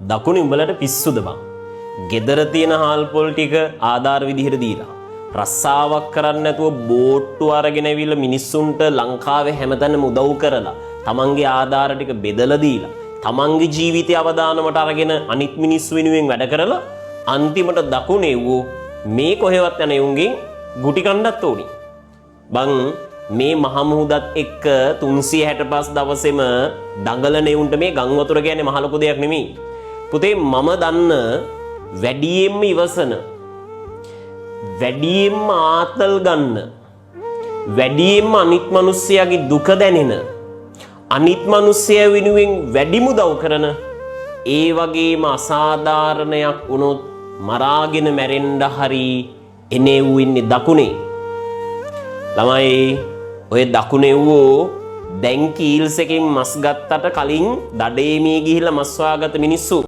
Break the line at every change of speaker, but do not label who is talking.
දකුණේ උඹලට පිස්සුද බං? ගෙදර තියෙන හාල් පොල් ටික ආධාර විදිහට දීලා රස්සාවක් කරන්න නැතුව බෝට්ටු අරගෙන ඇවිල්ලා මිනිස්සුන්ට ලංකාවේ හැමතැනම උදව් කරලා තමන්ගේ ආධාර ටික බෙදලා දීලා තමන්ගේ ජීවිතය අවදානමට අරගෙන අනිත් මිනිස්සු වෙනුවෙන් වැඩ කරලා අන්තිමට දකුණේ වූ මේ කොහෙවත් යන යුන්ගෙන් ගුටි කණ්ඩත් ඕනි. බං මේ මහමුහුදත් එක්ක 365 දවසෙම දඟලන එවුන්ට මේ ගම් වතුර කියන්නේ මහ ලොකු දෙයක් නෙමෙයි. පුතේ මම දන්න වැඩියෙන්ම ඉවසන වැඩියෙන්ම ආතල් ගන්න වැඩියෙන්ම අනිත් මිනිස්සයාගේ දුක දැනෙන අනිත් මිනිස්සයා වෙනුවෙන් වැඩිම උදව් කරන ඒ වගේම අසාධාරණයක් වුණොත් මරාගෙන මැරෙන්න හරි එනේ වූ ඉන්නේ දකුණේ. ළමයි ඔය දකුණේ වූ දැන් කීල්ස් එකෙන් මස් ගත්තට කලින් දඩේමේ ගිහිල්ලා මස් හොයාගත්ත මිනිස්සු